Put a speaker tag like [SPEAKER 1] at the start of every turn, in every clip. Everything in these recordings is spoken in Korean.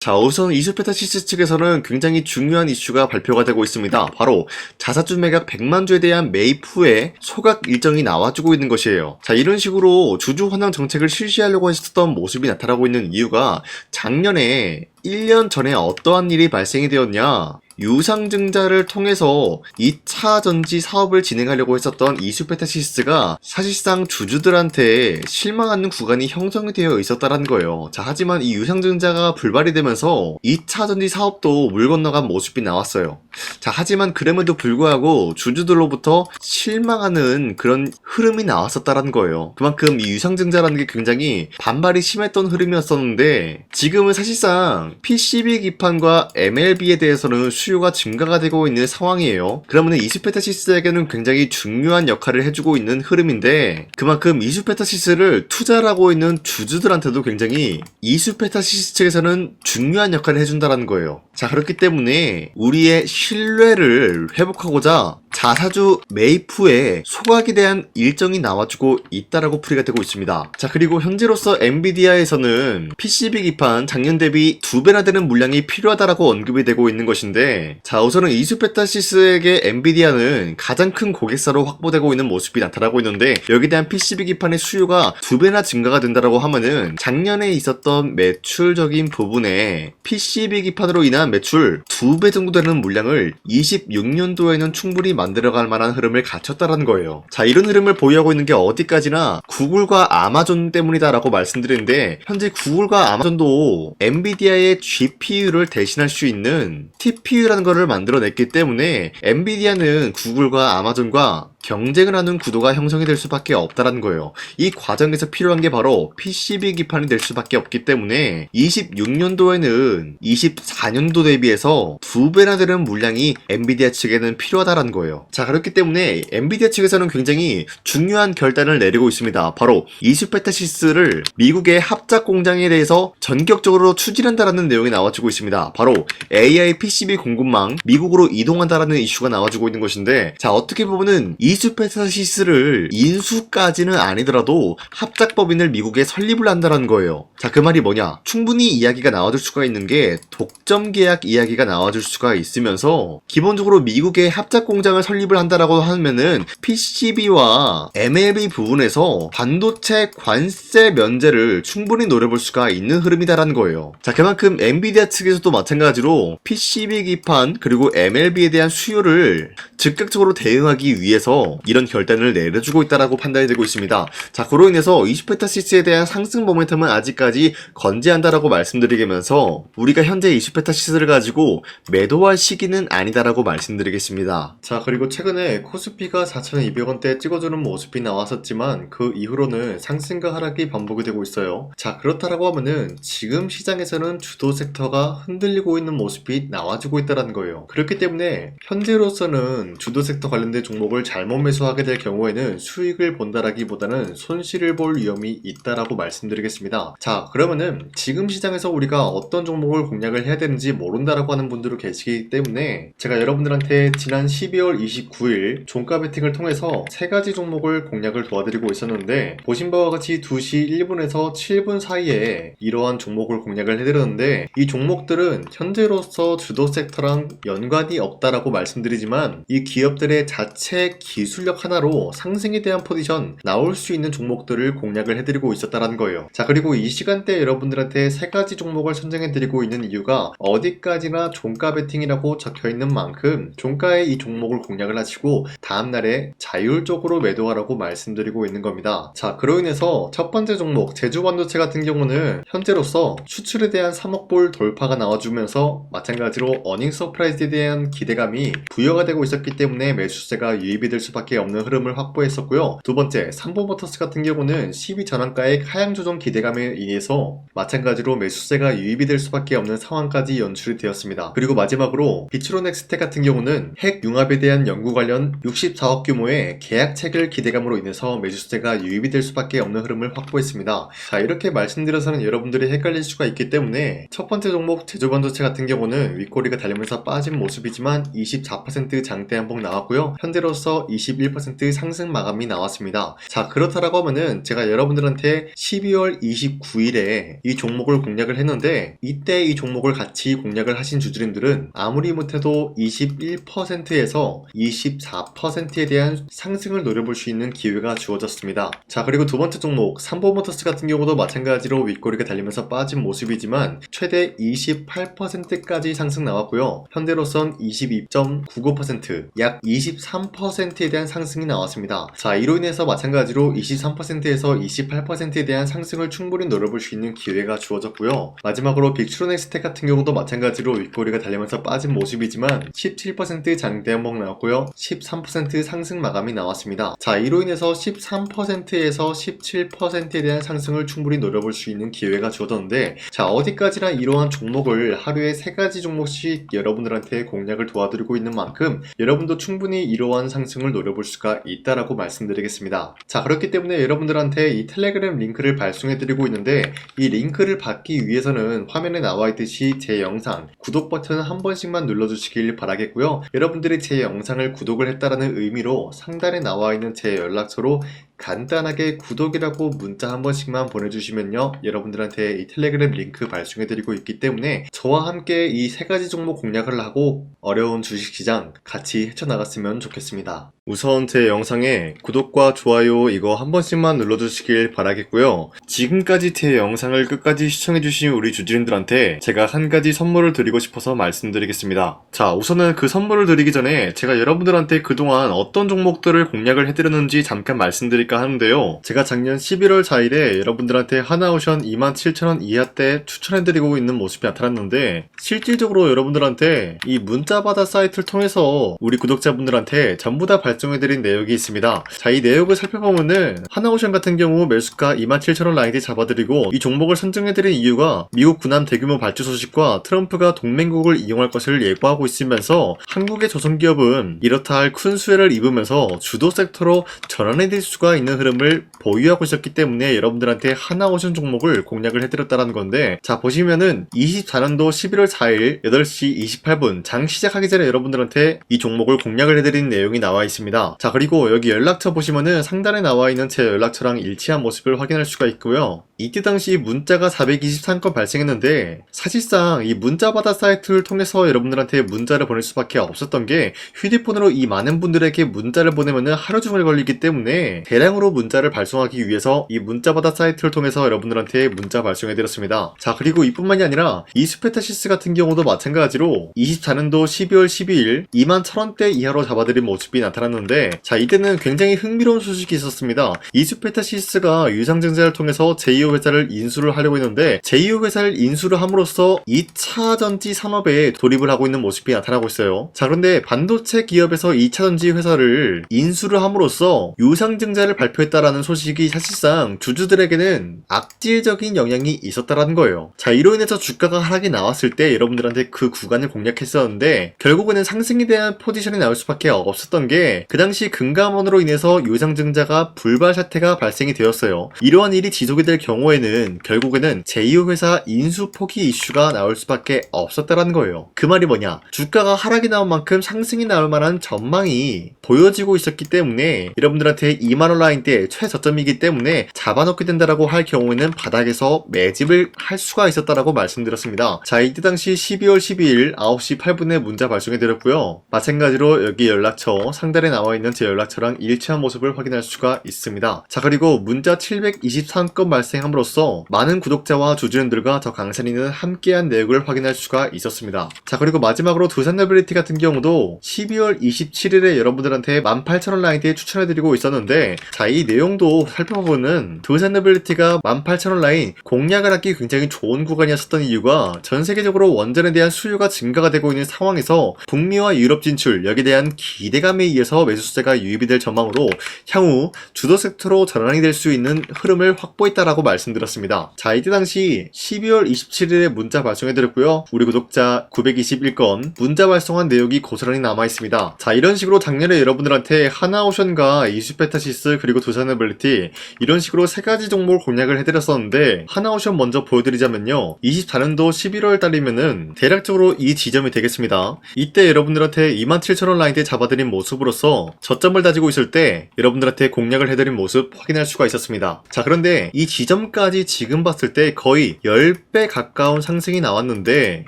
[SPEAKER 1] 자, 우선 이수페타시스 측에서는 굉장히 중요한 이슈가 발표가 되고 있습니다. 바로 자사주 매각 100만 주에 대한 매입 후에 소각 일정이 나와주고 있는 것이에요. 자, 이런 식으로 주주 환원 정책을 실시하려고 했었던 모습이 나타나고 있는 이유가 작년에 1년 전에 어떠한 일이 발생이 되었냐, 유상증자를 통해서 2차 전지 사업을 진행하려고 했었던 이수페타시스가 사실상 주주들한테 실망하는 구간이 형성이 되어 있었다는 거예요. 자, 하지만 이 유상증자가 불발이 되면서 2차 전지 사업도 물 건너간 모습이 나왔어요. 자, 하지만 그럼에도 불구하고 주주들로부터 실망하는 그런 흐름이 나왔었다는 거예요. 그만큼 이 유상증자라는 게 굉장히 반발이 심했던 흐름이었었는데, 지금은 사실상 PCB 기판과 MLB에 대해서는 수요가 증가가 되고 있는 상황이에요. 그러면 이수페타시스에게는 굉장히 중요한 역할을 해주고 있는 흐름인데, 그만큼 이수페타시스를 투자하고 있는 주주들한테도 굉장히 이수페타시스 측에서는 중요한 역할을 해준다는 거예요. 자, 그렇기 때문에 우리의 신뢰를 회복하고자 자사주 매입 후에 소각에 대한 일정이 나와주고 있다라고 풀이가 되고 있습니다. 자, 그리고 현재로서 엔비디아에서는 PCB 기판 작년 대비 2배나 되는 물량이 필요하다라고 언급이 되고 있는 것인데, 자, 우선은 이수페타시스에게 엔비디아는 가장 큰 고객사로 확보되고 있는 모습이 나타나고 있는데, 여기에 대한 PCB 기판의 수요가 2배나 증가가 된다라고 하면은 작년에 있었던 매출적인 부분에 PCB 기판으로 인한 매출 2배 정도 되는 물량을 26년도에는 충분히 만들어갈 만한 흐름을 갖췄다는 거예요. 자, 이런 흐름을 보유하고 있는 게 어디까지나 구글과 아마존 때문이다라고 말씀드리는데, 현재 구글과 아마존도 엔비디아의 GPU를 대신할 수 있는 TPU라는 것을 만들어냈기 때문에 엔비디아는 구글과 아마존과 경쟁을 하는 구도가 형성이 될 수밖에 없다는 거예요. 이 과정에서 필요한 게 바로 PCB 기판이 될 수밖에 없기 때문에 26년도에는 24년도 대비해서 2배나 되는 물량이 엔비디아 측에는 필요하다는 거예요. 자, 그렇기 때문에 엔비디아 측에서는 굉장히 중요한 결단을 내리고 있습니다. 바로 이수페타시스를 미국의 합작 공장에 대해서 전격적으로 추진한다라는 내용이 나와주고 있습니다. 바로 AI PCB 공급망 미국으로 이동한다라는 이슈가 나와주고 있는 것인데, 자, 어떻게 보면은 이수페타시스를 인수까지는 아니더라도 합작법인을 미국에 설립을 한다는 거예요. 자, 그 말이 뭐냐? 충분히 이야기가 나와줄 수가 있는 게 독점 계약 이야기가 나와줄 수가 있으면서, 기본적으로 미국의 합작 공장을 설립을 한다라고 하면은 PCB와 MLB 부분에서 반도체 관세 면제를 충분히 노려볼 수가 있는 흐름이다라는 거예요. 자, 그만큼 엔비디아 측에서도 마찬가지로 PCB 기판 그리고 MLB에 대한 수요를 즉각적으로 대응하기 위해서 이런 결단을 내려주고 있다라고 판단이 되고 있습니다. 자, 그로 인해서 이수페타시스에 대한 상승 모멘텀은 아직까지 건재한다라고 말씀드리면서, 우리가 현재 이수페타시스를 가지고 매도할 시기는 아니다라고 말씀드리겠습니다. 자, 그리고 최근에 코스피가 4,200원대 찍어주는 모습이 나왔었지만 그 이후로는 상승과 하락이 반복이 되고 있어요. 자, 그렇다라고 하면은 지금 시장에서는 주도 섹터가 흔들리고 있는 모습이 나와주고 있다는 거예요. 그렇기 때문에 현재로서는 주도 섹터 관련된 종목을 잘못 매수하게 될 경우에는 수익을 본다라기보다는 손실을 볼 위험이 있다라고 말씀드리겠습니다. 자, 그러면은 지금 시장에서 우리가 어떤 종목을 공략을 해야 되는지 모른다라고 하는 분들도 계시기 때문에 제가 여러분들한테 지난 12월 29일 종가 베팅을 통해서 3가지 종목을 공략을 도와드리고 있었는데, 보신 바와 같이 2시 1분에서 7분 사이에 이러한 종목을 공략을 해드렸는데, 이 종목들은 현재로서 주도 섹터랑 연관이 없다라고 말씀드리지만 이 기업들의 자체 기술력 하나로 상승에 대한 포지션 나올 수 있는 종목들을 공략을 해드리고 있었다는 거예요. 자, 그리고 이 시간대에 여러분들한테 3가지 종목을 선정해드리고 있는 이유가, 어디까지나 종가 베팅이라고 적혀있는 만큼 종가에 이 종목을 공략을 하시고 다음날에 자율적으로 매도하라고 말씀드리고 있는 겁니다. 자, 그로 인해서 첫 번째 종목 제주반도체 같은 경우는 현재로서 수출에 대한 3억 불 돌파가 나와주면서 마찬가지로 어닝 서프라이즈에 대한 기대감이 부여가 되고 있었기 때문에 매수세가 유입이 될 수밖에 없는 흐름을 확보했었고요. 두 번째, 삼보모터스 같은 경우는 12 전환가의 하향 조정 기대감에 의해서 마찬가지로 매수세가 유입이 될 수밖에 없는 상황까지 연출이 되었습니다. 그리고 마지막으로 빅스로 넥스텍 같은 경우는 핵 융합에 대한 연구 관련 64억 규모의 계약 체결 기대감으로 인해서 매수세가 유입이 될 수밖에 없는 흐름을 확보했습니다. 자, 이렇게 말씀드려서는 여러분들이 헷갈릴 수가 있기 때문에 첫 번째 종목 제조반도체 같은 경우는 윗꼬리가 달리면서 빠진 모습이지만 24% 장대 한봉 나왔고요. 현재로서 21% 상승 마감이 나왔습니다. 자, 그렇다라고 하면은 제가 여러분들한테 12월 29일에 이 종목을 공략을 했는데 이때 이 종목을 같이 공략을 하신 주주님들은 아무리 못해도 21%에서 24%에 대한 상승을 노려볼 수 있는 기회가 주어졌습니다. 자, 그리고 두 번째 종목 삼보모터스 같은 경우도 마찬가지로 윗꼬리가 달리면서 빠진 모습이지만 최대 28%까지 상승 나왔고요. 현재로선 22.99%, 약 23%에 대한 상승이 나왔습니다. 자, 이로 인해서 마찬가지로 23%에서 28%에 대한 상승을 충분히 노려볼 수 있는 기회가 주어졌고요. 마지막으로 빅스로넥스텍 같은 경우도 마찬가지로 윗꼬리가 달리면서 빠진 모습이지만 17% 장대 한봉 나왔고요. 13% 상승 마감이 나왔습니다. 자, 이로 인해서 13%에서 17%에 대한 상승을 충분히 노려볼 수 있는 기회가 주어졌는데, 자, 어디까지나 이러한 종목을 하루에 3가지 종목씩 여러분들한테 공략을 도와드리고 있는 만큼 여러분도 충분히 이러한 상승을 노려볼 수가 있다라고 말씀드리겠습니다. 자, 그렇기 때문에 여러분들한테 이 텔레그램 링크를 발송해드리고 있는데, 이 링크를 받기 위해서는 화면에 나와 있듯이 제 영상 구독 버튼 한 번씩만 눌러주시길 바라겠고요. 여러분들이 제 영상을 구독을 했다라는 의미로 상단에 나와 있는 제 연락처로 간단하게 구독이라고 문자 한 번씩만 보내주시면요, 여러분들한테 이 텔레그램 링크 발송해드리고 있기 때문에 저와 함께 이 3가지 종목 공략을 하고 어려운 주식시장 같이 헤쳐나갔으면 좋겠습니다. 우선 제 영상에 구독과 좋아요 이거 한 번씩만 눌러주시길 바라겠고요. 지금까지 제 영상을 끝까지 시청해주신 우리 주주님들한테 제가 한 가지 선물을 드리고 싶어서 말씀드리겠습니다. 자, 우선은 그 선물을 드리기 전에 제가 여러분들한테 그동안 어떤 종목들을 공략을 해드렸는지 잠깐 말씀드릴까 하는데요. 제가 작년 11월 4일에 여러분들한테 하나오션 27,000원 이하때 추천해드리고 있는 모습이 나타났는데, 실질적으로 여러분들한테 이 문자바다 사이트를 통해서 우리 구독자분들한테 전부 다 발송해드린 내역이 있습니다. 자, 이 내역을 살펴보면은 하나오션 같은 경우 매수가 27,000원 라인에 잡아드리고 이 종목을 선정해드린 이유가 미국 군함 대규모 발주 소식과 트럼프가 동맹국을 이용할 것을 예고하고 있으면서 한국의 조선기업은 이렇다 할 큰 수혜를 입으면서 주도 섹터로 전환해질 수가 있는 흐름을 보유하고 있었기 때문에 여러분들한테 하나오션 종목을 공략을 해드렸다는 건데, 자, 보시면은 24년도 11월 4일 8시 28분 장 시작하기 전에 여러분들한테 이 종목을 공략을 해드린 내용이 나와 있습니다. 자, 그리고 여기 연락처 보시면은 상단에 나와 있는 제 연락처랑 일치한 모습을 확인할 수가 있고요. 이때 당시 문자가 423건 발생했는데, 사실상 이 문자바다 사이트를 통해서 여러분들한테 문자를 보낼 수밖에 없었던 게, 휴대폰으로 이 많은 분들에게 문자를 보내면은 하루 종일 걸리기 때문에 대량으로 문자를 발송하기 위해서 이 문자바다 사이트를 통해서 여러분들한테 문자 발송해드렸습니다. 자, 그리고 이뿐만이 아니라 이스페타시스 같은 경우도 마찬가지로 24년도 12월 12일 21,000원대 이하로 잡아드린 모습이 나타났는데, 자, 이때는 굉장히 흥미로운 소식이 있었습니다. 이스페타시스가 유상증자를 통해서 제2호 회사를 인수를 하려고 했는데, 제2호 회사를 인수를 함으로써 2차 전지 산업에 돌입을 하고 있는 모습이 나타나고 있어요. 자, 그런데 반도체 기업에서 2차 전지 회사를 인수를 함으로써 유상증자를 발표했다라는 소식이 사실상 주주들에게는 악질적인 영향이 있었다라는 거예요. 자, 이로 인해서 주가가 하락이 나왔을 때 여러분들한테 그 구간을 공략했었는데, 결국에는 상승에 대한 포지션이 나올 수밖에 없었던 게, 그 당시 금감원으로 인해서 유상증자가 불발 사태가 발생이 되었어요. 이러한 일이 지속이 될 경우에는 결국에는 제2호 회사 인수 포기 이슈가 나올 수밖에 없었다라는 거예요. 그 말이 뭐냐, 주가가 하락이 나온 만큼 상승이 나올 만한 전망이 보여지고 있었기 때문에 여러분들한테 2만원 라인대 최저점이기 때문에 잡아놓게 된다라고 할 경우에는 바닥에서 매집을 할 수가 있었다라고 말씀드렸습니다. 자, 이때 당시 12월 12일 9시 8분에 문자 발송해드렸고요. 마찬가지로 여기 연락처 상단에 나와있는 제 연락처랑 일치한 모습을 확인할 수가 있습니다. 자, 그리고 문자 723건 발생함으로써 많은 구독자와 주주님들과 저 강산이는 함께한 내역을 확인할 수가 있었습니다. 자, 그리고 마지막으로 두산노빌리티 같은 경우도 12월 27일에 여러분들한테 18,000원 라인대에 추천해드리고 있었는데, 자, 이 내용도 살펴보면 두산노빌리티가 18,000원 라인 공략을 하기 굉장히 좋은 구간이었었던 이유가 전 세계적으로 원전에 대한 수요가 증가가 되고 있는 상황에서 북미와 유럽 진출, 여기에 대한 기대감에 의해서 매수세가 유입이 될 전망으로 향후 주도 섹터로 전환이 될 수 있는 흐름을 확보했다라고 말씀드렸습니다. 자, 이때 당시 12월 27일에 문자 발송해드렸고요. 우리 구독자 921건 문자 발송한 내용이 고스란히 남아있습니다. 자, 이런 식으로 작년에 여러분들한테 하나오션과 이슈페타시스 그리고 두산에빌리티 이런 식으로 세 가지 종목을 공략을 해드렸었는데, 하나오션 먼저 보여드리자면요, 24년도 11월 달이면은 대략적으로 이 지점이 되겠습니다. 이때 여러분들한테 27,000원 라인대 잡아드린 모습으로서 저점을 다지고 있을 때 여러분들한테 공략을 해드린 모습 확인할 수가 있었습니다. 자, 그런데 이 지점까지 지금 봤을 때 거의 10배 가까운 상승이 나왔는데,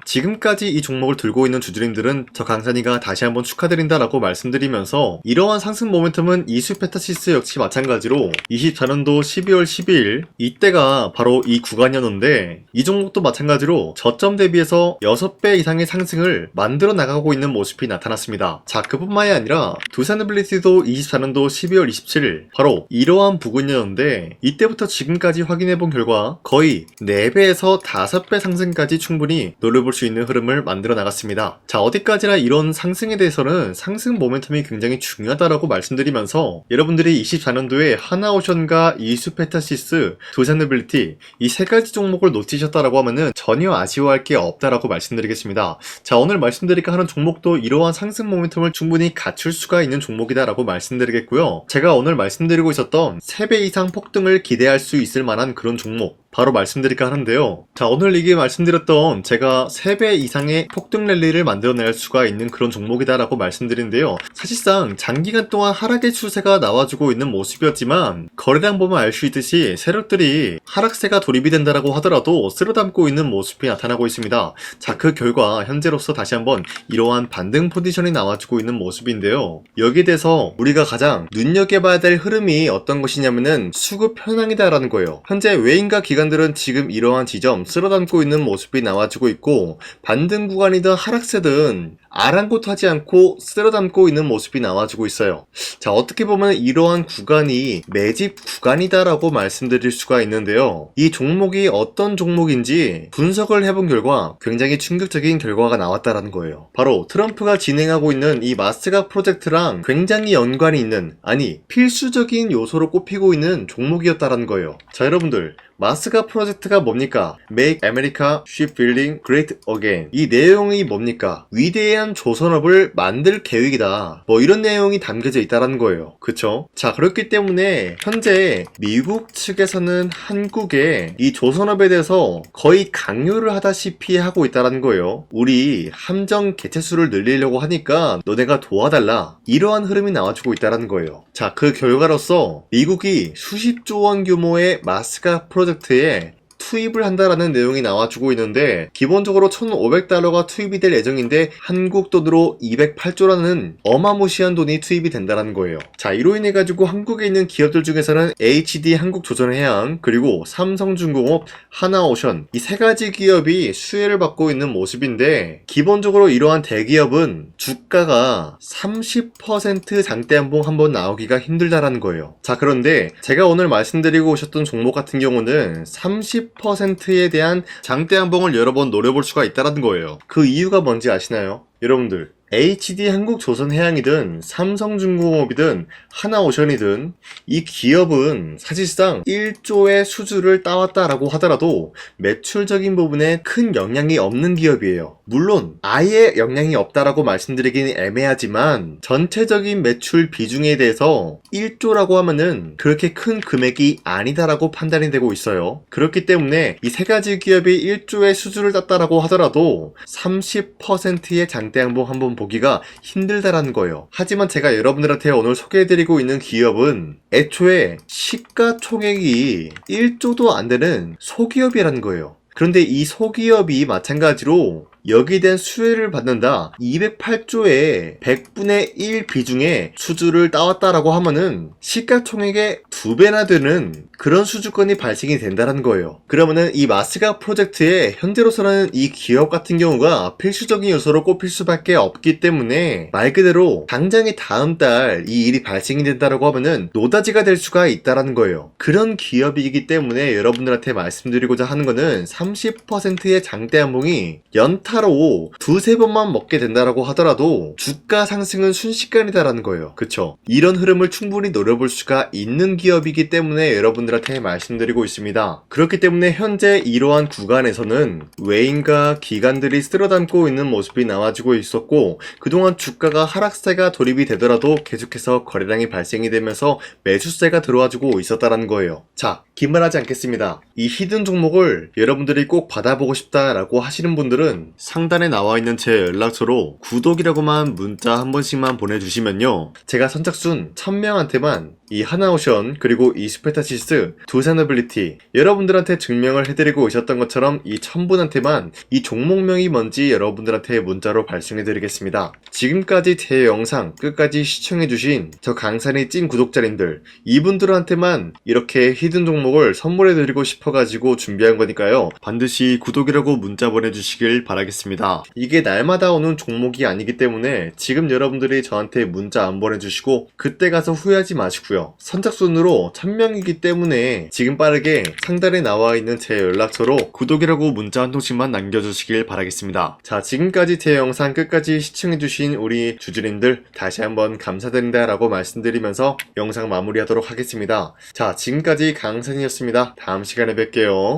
[SPEAKER 1] 지금까지 이 종목을 들고 있는 주주님들은 저 강산이가 다시 한번 축하드린다라고 말씀드리면서, 이러한 상승 모멘텀은 이슈페타시스 역시 마찬가지로 24년도 12월 12일 이때가 바로 이 구간이었는데, 이 종목도 마찬가지로 저점 대비해서 6배 이상의 상승을 만들어 나가고 있는 모습이 나타났습니다. 자, 그뿐만이 아니라 두산에빌리티도 24년도 12월 27일 바로 이러한 부근이었는데, 이때부터 지금까지 확인해본 결과 거의 4배에서 5배 상승까지 충분히 노려볼 수 있는 흐름을 만들어 나갔습니다. 자, 어디까지나 이런 상승에 대해서는 상승 모멘텀이 굉장히 중요하다라고 말씀드리면서, 여러분들이 24년도에 하나오션과 이슈페타시스, 두산에빌리티 이 세 가지 종목을 놓치셨다라고 하면은 전혀 아쉬워할 게 없다라고 말씀드리겠습니다. 자, 오늘 말씀드릴까 하는 종목도 이러한 상승 모멘텀을 충분히 갖출 수가 있는 종목이다라고 말씀드리겠고요. 제가 오늘 말씀드리고 있었던 3배 이상 폭등을 기대할 수 있을 만한 그런 종목 바로 말씀드릴까 하는데요. 자, 오늘 이게 말씀드렸던 제가 3배 이상의 폭등 랠리를 만들어낼 수가 있는 그런 종목이다라고 말씀드리는데요. 사실상 장기간 동안 하락의 추세가 나와주고 있는 모습이었지만, 거래량 보면 알 수 있듯이 세력들이 하락세가 돌입이 된다라고 하더라도 쓸어담고 있는 모습이 나타나고 있습니다. 자, 그 결과 현재로서 다시 한번 이러한 반등 포지션이 나와주고 있는 모습인데요. 여기에 대해서 우리가 가장 눈여겨봐야 될 흐름이 어떤 것이냐면은 수급 현황이다라는 거예요. 현재 외인과 기관들은 지금 이러한 지점 쓸어담고 있는 모습이 나와주고 있고, 반등 구간이든 하락세든 아랑곳하지 않고 쓸어담고 있는 모습이 나와주고 있어요. 자, 어떻게 보면 이러한 구간이 매집 구간이다라고 말씀드릴 수가 있는데요. 이 종목이 어떤 종목인지 분석을 해본 결과 굉장히 충격적인 결과가 나왔다라는 거예요. 바로 트럼프가 진행하고 있는 이 마스가 프로젝트랑 굉장히 연관이 있는, 아니 필수적인 요소로 꼽히고 있는 종목이었다라는 거예요. 자, 여러분들, 마스가 프로젝트가 뭡니까? Make America Shipbuilding Great Again. 이 내용이 뭡니까? 위대한 조선업을 만들 계획이다. 뭐 이런 내용이 담겨져 있다는 거예요. 그쵸? 자, 그렇기 때문에 현재 미국 측에서는 한국에 이 조선업에 대해서 거의 강요를 하다시피 하고 있다는 거예요. 우리 함정 개체수를 늘리려고 하니까 너네가 도와달라. 이러한 흐름이 나와주고 있다는 거예요. 자, 그 결과로서 미국이 수십조 원 규모의 마스가 프로젝트에 투입을 한다라는 내용이 나와주고 있는데, 기본적으로 1,500달러가 투입이 될 예정인데 한국 돈으로 208조라는 어마무시한 돈이 투입이 된다는 거예요. 자, 이로 인해 가지고 한국에 있는 기업들 중에서는 HD 한국조선해양, 그리고 삼성중공업, 하나오션 이 세 가지 기업이 수혜를 받고 있는 모습인데, 기본적으로 이러한 대기업은 주가가 30% 장대한봉 한번 나오기가 힘들다라는 거예요. 자, 그런데 제가 오늘 말씀드리고 오셨던 종목 같은 경우는 30%에 대한 장대한봉을 여러 번 노려볼 수가 있다는 거예요. 그 이유가 뭔지 아시나요? 여러분들, HD 한국조선해양이든 삼성중공업이든 하나오션이든 이 기업은 사실상 1조의 수주를 따왔다라고 하더라도 매출적인 부분에 큰 영향이 없는 기업이에요. 물론 아예 영향이 없다라고 말씀드리긴 애매하지만, 전체적인 매출 비중에 대해서 1조라고 하면은 그렇게 큰 금액이 아니다라고 판단이 되고 있어요. 그렇기 때문에 이 세 가지 기업이 1조의 수주를 땄다라고 하더라도 30%의 장대양봉 한번 보기가 힘들다라는 거예요. 하지만 제가 여러분들한테 오늘 소개해드리고 있는 기업은 애초에 시가총액이 1조도 안 되는 소기업이라는 거예요. 그런데 이 소기업이 마찬가지로 여기에 대한 수혜를 받는다, 208조의 100분의 1 비중의 수주를 따왔다라고 하면은 시가총액의 2배나 되는 그런 수주권이 발생이 된다는 거예요. 그러면은 이 마스가 프로젝트에 현재로서는 이 기업 같은 경우가 필수적인 요소로 꼽힐 수밖에 없기 때문에, 말 그대로 당장의 다음 달 이 일이 발생이 된다라고 하면은 노다지가 될 수가 있다라는 거예요. 그런 기업이기 때문에 여러분들한테 말씀드리고자 하는 거는 30%의 장대한봉이 연타 한타로 두세 번만 먹게 된다라고 하더라도 주가 상승은 순식간이다라는 거예요. 그쵸? 이런 흐름을 충분히 노려볼 수가 있는 기업이기 때문에 여러분들한테 말씀드리고 있습니다. 그렇기 때문에 현재 이러한 구간에서는 외인과 기관들이 쓸어담고 있는 모습이 나와지고 있었고, 그동안 주가가 하락세가 돌입이 되더라도 계속해서 거래량이 발생이 되면서 매수세가 들어와주고 있었다라는 거예요. 자, 긴말하지 않겠습니다. 이 히든 종목을 여러분들이 꼭 받아보고 싶다라고 하시는 분들은 상단에 나와 있는 제 연락처로 구독이라고만 문자 한 번씩만 보내주시면요, 제가 선착순 1000명한테만 이 하나오션 그리고 이 스페타시스 두산어빌리티 여러분들한테 증명을 해드리고 있었던 것처럼 이 1000분한테만 이 종목명이 뭔지 여러분들한테 문자로 발송해드리겠습니다. 지금까지 제 영상 끝까지 시청해주신 저 강산의 찐 구독자님들, 이분들한테만 이렇게 히든 종목을 선물해드리고 싶어가지고 준비한 거니까요, 반드시 구독이라고 문자 보내주시길 바라겠습니다. 이게 날마다 오는 종목이 아니기 때문에 지금 여러분들이 저한테 문자 안 보내주시고 그때 가서 후회하지 마시고요. 선착순으로 1000명이기 때문에 지금 빠르게 상단에 나와 있는 제 연락처로 구독이라고 문자 한 통씩만 남겨주시길 바라겠습니다. 자, 지금까지 제 영상 끝까지 시청해주신 우리 주주님들 다시 한번 감사드린다 라고 말씀드리면서 영상 마무리하도록 하겠습니다. 자, 지금까지 강산이었습니다. 다음 시간에 뵐게요.